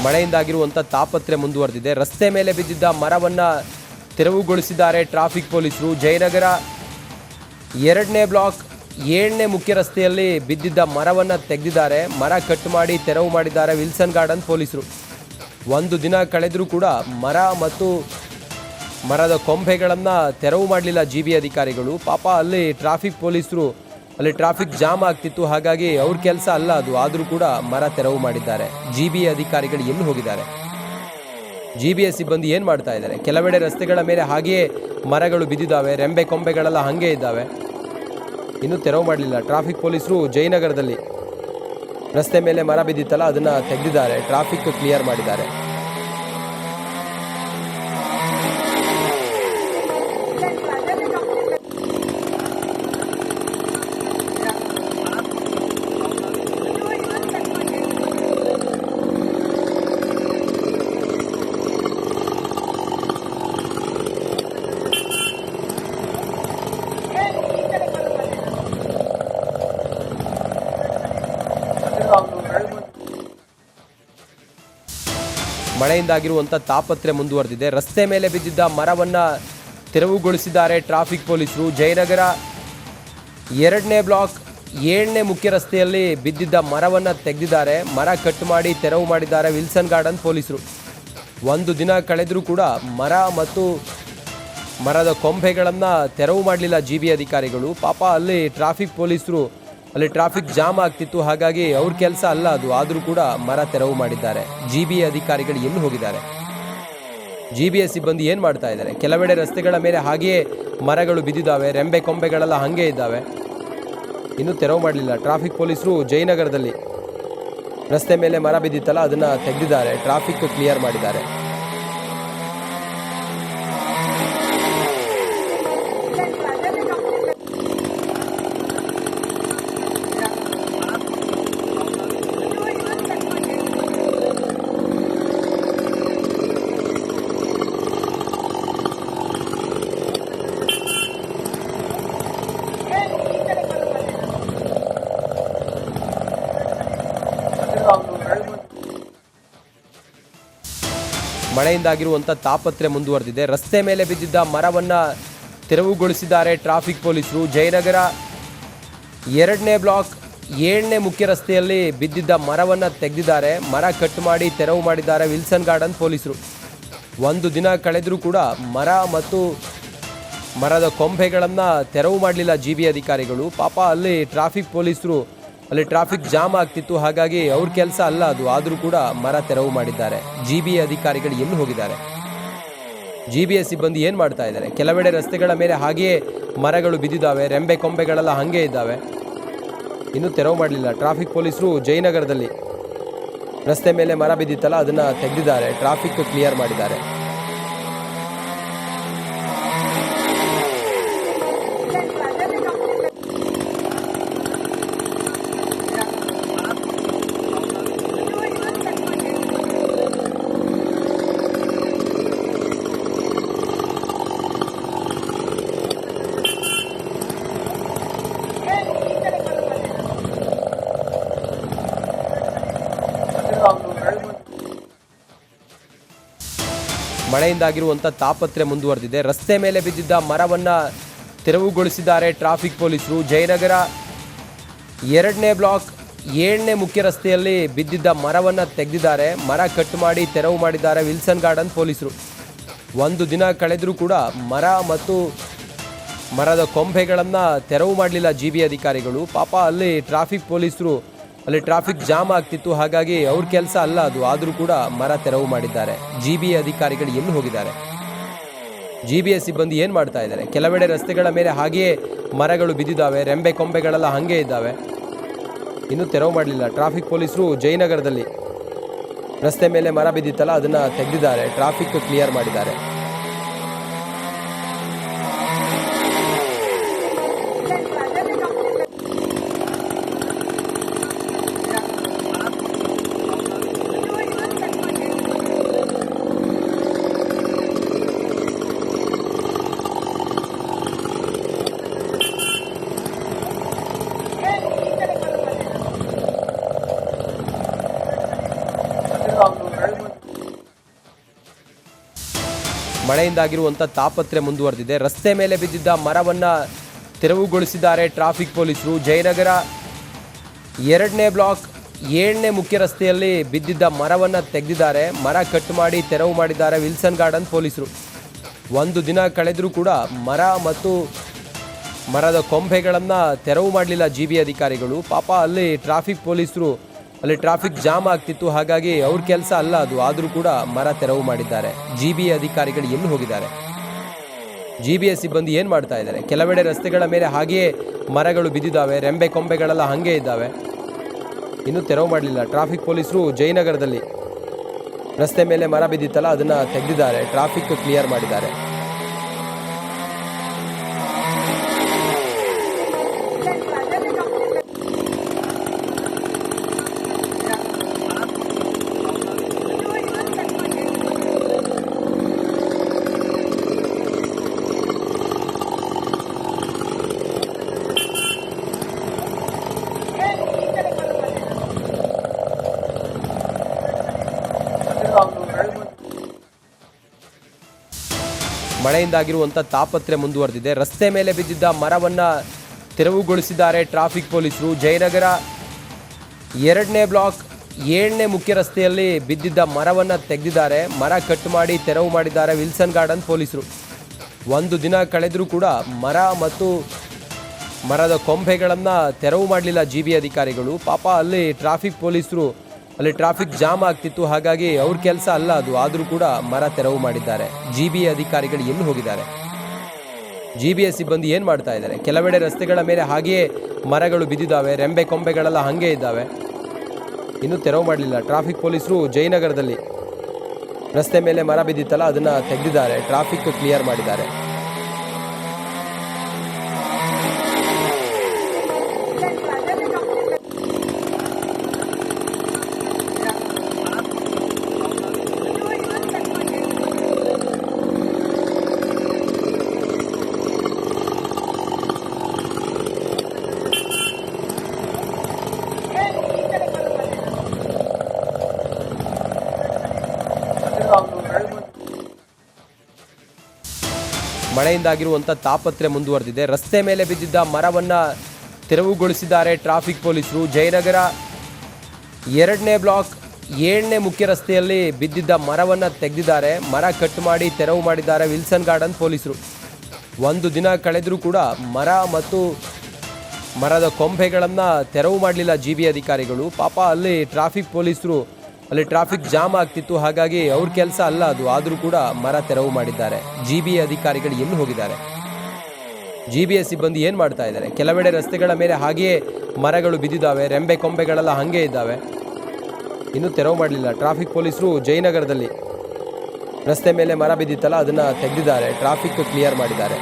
ಮಳೆಯಿಂದಾಗಿರುವಂಥ ತಾಪತ್ರೆ ಮುಂದುವರೆದಿದೆ. ರಸ್ತೆ ಮೇಲೆ ಬಿದ್ದಿದ್ದ ಮರವನ್ನು ತೆರವುಗೊಳಿಸಿದ್ದಾರೆ ಟ್ರಾಫಿಕ್ ಪೊಲೀಸರು. ಜಯನಗರ 2ನೇ ಬ್ಲಾಕ್ 7ನೇ ಮುಖ್ಯ ರಸ್ತೆಯಲ್ಲಿ ಬಿದ್ದಿದ್ದ ಮರವನ್ನು ತೆಗೆದಿದ್ದಾರೆ. ಮರ ಕಟ್ ಮಾಡಿ ತೆರವು ಮಾಡಿದ್ದಾರೆ ವಿಲ್ಸನ್ ಗಾರ್ಡನ್ ಪೊಲೀಸರು. ಒಂದು ದಿನ ಕಳೆದರೂ ಕೂಡ ಮರ ಮತ್ತು ಮರದ ಕೊಂಬೆಗಳನ್ನು ತೆರವು ಮಾಡಲಿಲ್ಲ ಜಿ.ಬಿ ಅಧಿಕಾರಿಗಳು. ಪಾಪ ಅಲ್ಲಿ ಟ್ರಾಫಿಕ್ ಪೊಲೀಸರು ಅಲ್ಲಿ ಟ್ರಾಫಿಕ್ ಜಾಮ್ ಆಗ್ತಿತ್ತು, ಹಾಗಾಗಿ ಅವ್ರ ಕೆಲಸ ಅಲ್ಲ ಅದು. ಆದರೂ ಕೂಡ ಮರ ತೆರವು ಮಾಡಿದ್ದಾರೆ. ಜಿ.ಬಿ ಅಧಿಕಾರಿಗಳು ಎಲ್ಲಿ ಹೋಗಿದ್ದಾರೆ? ಜಿ.ಬಿ ಸಿಬ್ಬಂದಿ ಏನು ಮಾಡ್ತಾ ಇದ್ದಾರೆ? ಕೆಲವೆಡೆ ರಸ್ತೆಗಳ ಮೇಲೆ ಹಾಗೆಯೇ ಮರಗಳು ಬಿದ್ದಿದ್ದಾವೆ, ರೆಂಬೆ ಕೊಂಬೆಗಳೆಲ್ಲ ಹಾಗೆ ಇದ್ದಾವೆ, ಇನ್ನೂ ತೆರವು ಮಾಡಲಿಲ್ಲ. ಟ್ರಾಫಿಕ್ ಪೊಲೀಸರು ಜಯನಗರದಲ್ಲಿ ರಸ್ತೆ ಮೇಲೆ ಮರ ಬಿದ್ದಿತ್ತಲ್ಲ ಅದನ್ನು ತೆಗೆದಿದ್ದಾರೆ, ಟ್ರಾಫಿಕ್ ಕ್ಲಿಯರ್ ಮಾಡಿದ್ದಾರೆ. ಮಳೆಯಿಂದಾಗಿರುವಂಥ ತಾಪತ್ರೆ ಮುಂದುವರೆದಿದೆ. ರಸ್ತೆ ಮೇಲೆ ಬಿದ್ದಿದ್ದ ಮರವನ್ನು ತೆರವುಗೊಳಿಸಿದ್ದಾರೆ ಟ್ರಾಫಿಕ್ ಪೊಲೀಸರು. ಜಯನಗರ 2ನೇ ಬ್ಲಾಕ್ 7ನೇ ಮುಖ್ಯ ರಸ್ತೆಯಲ್ಲಿ ಬಿದ್ದಿದ್ದ ಮರವನ್ನು ತೆಗೆದಿದ್ದಾರೆ. ಮರ ಕಟ್ ಮಾಡಿ ತೆರವು ಮಾಡಿದ್ದಾರೆ ವಿಲ್ಸನ್ ಗಾರ್ಡನ್ ಪೊಲೀಸರು. ಒಂದು ದಿನ ಕಳೆದರೂ ಕೂಡ ಮರ ಮತ್ತು ಮರದ ಕೊಂಬೆಗಳನ್ನು ತೆರವು ಮಾಡಲಿಲ್ಲ ಜಿ.ಬಿ ಅಧಿಕಾರಿಗಳು. ಪಾಪ ಅಲ್ಲಿ ಟ್ರಾಫಿಕ್ ಪೊಲೀಸರು ಅಲ್ಲಿ ಟ್ರಾಫಿಕ್ ಜಾಮ್ ಆಗ್ತಿತ್ತು, ಹಾಗಾಗಿ ಅವ್ರ ಕೆಲಸ ಅಲ್ಲ ಅದು. ಆದರೂ ಕೂಡ ಮರ ತೆರವು ಮಾಡಿದ್ದಾರೆ. ಜಿ.ಬಿ ಅಧಿಕಾರಿಗಳು ಎಲ್ಲಿ ಹೋಗಿದ್ದಾರೆ? ಜಿ.ಬಿ ಸಿಬ್ಬಂದಿ ಏನು ಮಾಡ್ತಾ ಇದ್ದಾರೆ? ಕೆಲವೆಡೆ ರಸ್ತೆಗಳ ಮೇಲೆ ಹಾಗೆಯೇ ಮರಗಳು ಬಿದ್ದಿದ್ದಾವೆ, ರೆಂಬೆ ಕೊಂಬೆಗಳೆಲ್ಲ ಹಾಗೆ ಇದ್ದಾವೆ, ಇನ್ನೂ ತೆರವು ಮಾಡಲಿಲ್ಲ. ಟ್ರಾಫಿಕ್ ಪೊಲೀಸರು ಜಯನಗರದಲ್ಲಿ ರಸ್ತೆ ಮೇಲೆ ಮರ ಬಿದ್ದಿತ್ತಲ್ಲ ಅದನ್ನು ತೆಗೆದಿದ್ದಾರೆ, ಟ್ರಾಫಿಕ್ ಕ್ಲಿಯರ್ ಮಾಡಿದ್ದಾರೆ. ಮಳೆಯಿಂದಾಗಿರುವಂಥ ತಾಪತ್ರೆ ಮುಂದುವರೆದಿದೆ. ರಸ್ತೆ ಮೇಲೆ ಬಿದ್ದಿದ್ದ ಮರವನ್ನು ತೆರವುಗೊಳಿಸಿದ್ದಾರೆ ಟ್ರಾಫಿಕ್ ಪೊಲೀಸರು. ಜಯನಗರ 2ನೇ ಬ್ಲಾಕ್ 7ನೇ ಮುಖ್ಯ ರಸ್ತೆಯಲ್ಲಿ ಬಿದ್ದಿದ್ದ ಮರವನ್ನು ತೆಗೆದಿದ್ದಾರೆ. ಮರ ಕಟ್ ಮಾಡಿ ತೆರವು ಮಾಡಿದ್ದಾರೆ ವಿಲ್ಸನ್ ಗಾರ್ಡನ್ ಪೊಲೀಸರು. ಒಂದು ದಿನ ಕಳೆದರೂ ಕೂಡ ಮರ ಮತ್ತು ಮರದ ಕೊಂಬೆಗಳನ್ನು ತೆರವು ಮಾಡಲಿಲ್ಲ ಜಿ.ಬಿ ಅಧಿಕಾರಿಗಳು. ಪಾಪ ಅಲ್ಲಿ ಟ್ರಾಫಿಕ್ ಪೊಲೀಸರು ಅಲ್ಲಿ ಟ್ರಾಫಿಕ್ ಜಾಮ್ ಆಗ್ತಿತ್ತು, ಹಾಗಾಗಿ ಅವ್ರ ಕೆಲಸ ಅಲ್ಲ ಅದು. ಆದರೂ ಕೂಡ ಮರ ತೆರವು ಮಾಡಿದ್ದಾರೆ. ಜಿ.ಬಿ ಅಧಿಕಾರಿಗಳು ಎಲ್ಲಿ ಹೋಗಿದ್ದಾರೆ? ಜಿ.ಬಿ ಸಿಬ್ಬಂದಿ ಏನು ಮಾಡ್ತಾ ಇದ್ದಾರೆ? ಕೆಲವೆಡೆ ರಸ್ತೆಗಳ ಮೇಲೆ ಹಾಗೆಯೇ ಮರಗಳು ಬಿದ್ದಿದ್ದಾವೆ, ರೆಂಬೆ ಕೊಂಬೆಗಳೆಲ್ಲ ಹಾಗೆ ಇದ್ದಾವೆ, ಇನ್ನೂ ತೆರವು ಮಾಡಲಿಲ್ಲ. ಟ್ರಾಫಿಕ್ ಪೊಲೀಸರು ಜಯನಗರದಲ್ಲಿ ರಸ್ತೆ ಮೇಲೆ ಮರ ಬಿದ್ದಿತ್ತಲ್ಲ ಅದನ್ನು ತೆಗೆದಿದ್ದಾರೆ, ಟ್ರಾಫಿಕ್ ಕ್ಲಿಯರ್ ಮಾಡಿದ್ದಾರೆ. ಮಳೆಯಿಂದಾಗಿರುವಂಥ ತಾಪತ್ರೆ ಮುಂದುವರೆದಿದೆ. ರಸ್ತೆ ಮೇಲೆ ಬಿದ್ದಿದ್ದ ಮರವನ್ನು ತೆರವುಗೊಳಿಸಿದ್ದಾರೆ ಟ್ರಾಫಿಕ್ ಪೊಲೀಸರು. ಜಯನಗರ 2ನೇ ಬ್ಲಾಕ್ 7ನೇ ಮುಖ್ಯ ರಸ್ತೆಯಲ್ಲಿ ಬಿದ್ದಿದ್ದ ಮರವನ್ನು ತೆಗೆದಿದ್ದಾರೆ. ಮರ ಕಟ್ ಮಾಡಿ ತೆರವು ಮಾಡಿದ್ದಾರೆ ವಿಲ್ಸನ್ ಗಾರ್ಡನ್ ಪೊಲೀಸರು. ಒಂದು ದಿನ ಕಳೆದರೂ ಕೂಡ ಮರ ಮತ್ತು ಮರದ ಕೊಂಬೆಗಳನ್ನು ತೆರವು ಮಾಡಲಿಲ್ಲ ಜಿ.ಬಿ ಅಧಿಕಾರಿಗಳು. ಪಾಪ ಅಲ್ಲಿ ಟ್ರಾಫಿಕ್ ಪೊಲೀಸರು ಅಲ್ಲಿ ಟ್ರಾಫಿಕ್ ಜಾಮ್ ಆಗ್ತಿತ್ತು, ಹಾಗಾಗಿ ಅವ್ರ ಕೆಲಸ ಅಲ್ಲ ಅದು. ಆದರೂ ಕೂಡ ಮರ ತೆರವು ಮಾಡಿದ್ದಾರೆ. ಜಿ.ಬಿ ಅಧಿಕಾರಿಗಳು ಎಲ್ಲಿ ಹೋಗಿದ್ದಾರೆ? ಜಿ.ಬಿ ಸಿಬ್ಬಂದಿ ಏನು ಮಾಡ್ತಾ ಇದ್ದಾರೆ? ಕೆಲವೆಡೆ ರಸ್ತೆಗಳ ಮೇಲೆ ಹಾಗೆಯೇ ಮರಗಳು ಬಿದ್ದಿದ್ದಾವೆ, ರೆಂಬೆ ಕೊಂಬೆಗಳೆಲ್ಲ ಹಾಗೆ ಇದ್ದಾವೆ, ಇನ್ನೂ ತೆರವು ಮಾಡಲಿಲ್ಲ. ಟ್ರಾಫಿಕ್ ಪೊಲೀಸರು ಜಯನಗರದಲ್ಲಿ ರಸ್ತೆ ಮೇಲೆ ಮರ ಬಿದ್ದಿತ್ತಲ್ಲ ಅದನ್ನು ತೆಗೆದಿದ್ದಾರೆ, ಟ್ರಾಫಿಕ್ ಕ್ಲಿಯರ್ ಮಾಡಿದ್ದಾರೆ. Gracias. ಮಳೆಯಿಂದಾಗಿರುವಂಥ ತಾಪತ್ರೆ ಮುಂದುವರೆದಿದೆ. ರಸ್ತೆ ಮೇಲೆ ಬಿದ್ದಿದ್ದ ಮರವನ್ನು ತೆರವುಗೊಳಿಸಿದ್ದಾರೆ ಟ್ರಾಫಿಕ್ ಪೊಲೀಸರು. ಜಯನಗರ 2ನೇ ಬ್ಲಾಕ್ 7ನೇ ಮುಖ್ಯ ರಸ್ತೆಯಲ್ಲಿ ಬಿದ್ದಿದ್ದ ಮರವನ್ನು ತೆಗೆದಿದ್ದಾರೆ. ಮರ ಕಟ್ ಮಾಡಿ ತೆರವು ಮಾಡಿದ್ದಾರೆ ವಿಲ್ಸನ್ ಗಾರ್ಡನ್ ಪೊಲೀಸರು. ಒಂದು ದಿನ ಕಳೆದರೂ ಕೂಡ ಮರ ಮತ್ತು ಮರದ ಕೊಂಬೆಗಳನ್ನು ತೆರವು ಮಾಡಲಿಲ್ಲ GB ಅಧಿಕಾರಿಗಳು. ಪಾಪ ಅಲ್ಲಿ ಟ್ರಾಫಿಕ್ ಪೊಲೀಸರು ಅಲ್ಲಿ ಟ್ರಾಫಿಕ್ ಜಾಮ್ ಆಗ್ತಿತ್ತು, ಹಾಗಾಗಿ ಅವ್ರ ಕೆಲಸ ಅಲ್ಲ ಅದು, ಆದರೂ ಕೂಡ ಮರ ತೆರವು ಮಾಡಿದ್ದಾರೆ. GB ಅಧಿಕಾರಿಗಳು ಎಲ್ಲಿ ಹೋಗಿದ್ದಾರೆ? GBA ಸಿಬ್ಬಂದಿ ಏನು ಮಾಡ್ತಾ ಇದ್ದಾರೆ? ಕೆಲವೆಡೆ ರಸ್ತೆಗಳ ಮೇಲೆ ಹಾಗೆಯೇ ಮರಗಳು ಬಿದ್ದಿದ್ದಾವೆ, ರೆಂಬೆ ಕೊಂಬೆಗಳೆಲ್ಲ ಹಾಗೆ ಇದ್ದಾವೆ, ಇನ್ನೂ ತೆರವು ಮಾಡಲಿಲ್ಲ. ಟ್ರಾಫಿಕ್ ಪೊಲೀಸರು ಜಯನಗರದಲ್ಲಿ ರಸ್ತೆ ಮೇಲೆ ಮರ ಬಿದ್ದಿತ್ತಲ್ಲ ಅದನ್ನು ತೆಗೆದಿದ್ದಾರೆ, ಟ್ರಾಫಿಕ್ ಕ್ಲಿಯರ್ ಮಾಡಿದ್ದಾರೆ. ಮಳೆಯಿಂದಾಗಿರುವಂಥ ತಾಪತ್ರೆ ಮುಂದುವರೆದಿದೆ. ರಸ್ತೆ ಮೇಲೆ ಬಿದ್ದಿದ್ದ ಮರವನ್ನು ತೆರವುಗೊಳಿಸಿದ್ದಾರೆ ಟ್ರಾಫಿಕ್ ಪೊಲೀಸರು. ಜಯನಗರ 2ನೇ ಬ್ಲಾಕ್ 7ನೇ ಮುಖ್ಯ ರಸ್ತೆಯಲ್ಲಿ ಬಿದ್ದಿದ್ದ ಮರವನ್ನು ತೆಗೆದಿದ್ದಾರೆ. ಮರ ಕಟ್ ಮಾಡಿ ತೆರವು ಮಾಡಿದ್ದಾರೆ ವಿಲ್ಸನ್ ಗಾರ್ಡನ್ ಪೊಲೀಸರು. ಒಂದು ದಿನ ಕಳೆದರೂ ಕೂಡ ಮರ ಮತ್ತು ಮರದ ಕೊಂಬೆಗಳನ್ನು ತೆರವು ಮಾಡಲಿಲ್ಲ GB ಅಧಿಕಾರಿಗಳು. ಪಾಪ ಅಲ್ಲಿ ಟ್ರಾಫಿಕ್ ಪೊಲೀಸರು ಅಲ್ಲಿ ಟ್ರಾಫಿಕ್ ಜಾಮ್ ಆಗ್ತಿತ್ತು, ಹಾಗಾಗಿ ಅವ್ರ ಕೆಲಸ ಅಲ್ಲ ಅದು, ಆದರೂ ಕೂಡ ಮರ ತೆರವು ಮಾಡಿದ್ದಾರೆ. GB ಅಧಿಕಾರಿಗಳು ಎಲ್ಲಿ ಹೋಗಿದ್ದಾರೆ? GBA ಸಿಬ್ಬಂದಿ ಏನು ಮಾಡ್ತಾ ಇದ್ದಾರೆ? ಕೆಲವೆಡೆ ರಸ್ತೆಗಳ ಮೇಲೆ ಹಾಗೆಯೇ ಮರಗಳು ಬಿದ್ದಿದ್ದಾವೆ, ರೆಂಬೆ ಕೊಂಬೆಗಳೆಲ್ಲ ಹಾಗೆ ಇದ್ದಾವೆ, ಇನ್ನೂ ತೆರವು ಮಾಡಲಿಲ್ಲ. ಟ್ರಾಫಿಕ್ ಪೊಲೀಸರು ಜಯನಗರದಲ್ಲಿ ರಸ್ತೆ ಮೇಲೆ ಮರ ಬಿದ್ದಿತ್ತಲ್ಲ ಅದನ್ನು ತೆಗೆದಿದ್ದಾರೆ, ಟ್ರಾಫಿಕ್ ಕ್ಲಿಯರ್ ಮಾಡಿದ್ದಾರೆ. ಮಳೆಯಿಂದಾಗಿರುವಂಥ ತಾಪತ್ರೆ ಮುಂದುವರೆದಿದೆ. ರಸ್ತೆ ಮೇಲೆ ಬಿದ್ದಿದ್ದ ಮರವನ್ನು ತೆರವುಗೊಳಿಸಿದ್ದಾರೆ ಟ್ರಾಫಿಕ್ ಪೊಲೀಸರು. ಜಯನಗರ 2ನೇ ಬ್ಲಾಕ್ 7ನೇ ಮುಖ್ಯ ರಸ್ತೆಯಲ್ಲಿ ಬಿದ್ದಿದ್ದ ಮರವನ್ನು ತೆಗೆದಿದ್ದಾರೆ. ಮರ ಕಟ್ ಮಾಡಿ ತೆರವು ಮಾಡಿದ್ದಾರೆ ವಿಲ್ಸನ್ ಗಾರ್ಡನ್ ಪೊಲೀಸರು. ಒಂದು ದಿನ ಕಳೆದರೂ ಕೂಡ ಮರ ಮತ್ತು ಮರದ ಕೊಂಬೆಗಳನ್ನು ತೆರವು ಮಾಡಲಿಲ್ಲ GB ಅಧಿಕಾರಿಗಳು. ಪಾಪ ಅಲ್ಲಿ ಟ್ರಾಫಿಕ್ ಪೊಲೀಸರು ಅಲ್ಲಿ ಟ್ರಾಫಿಕ್ ಜಾಮ್ ಆಗ್ತಿತ್ತು, ಹಾಗಾಗಿ ಅವ್ರ ಕೆಲಸ ಅಲ್ಲ ಅದು, ಆದರೂ ಕೂಡ ಮರ ತೆರವು ಮಾಡಿದ್ದಾರೆ. GB ಅಧಿಕಾರಿಗಳು ಎಲ್ಲಿ ಹೋಗಿದ್ದಾರೆ? GBA ಸಿಬ್ಬಂದಿ ಏನು ಮಾಡ್ತಾ ಇದ್ದಾರೆ? ಕೆಲವೆಡೆ ರಸ್ತೆಗಳ ಮೇಲೆ ಹಾಗೆಯೇ ಮರಗಳು ಬಿದ್ದಿದ್ದಾವೆ, ರೆಂಬೆ ಕೊಂಬೆಗಳೆಲ್ಲ ಹಾಗೆ ಇದ್ದಾವೆ, ಇನ್ನೂ ತೆರವು ಮಾಡಲಿಲ್ಲ. ಟ್ರಾಫಿಕ್ ಪೊಲೀಸರು ಜಯನಗರದಲ್ಲಿ ರಸ್ತೆ ಮೇಲೆ ಮರ ಬಿದ್ದಿತ್ತಲ್ಲ ಅದನ್ನು ತೆಗೆದಿದ್ದಾರೆ, ಟ್ರಾಫಿಕ್ ಕ್ಲಿಯರ್ ಮಾಡಿದ್ದಾರೆ.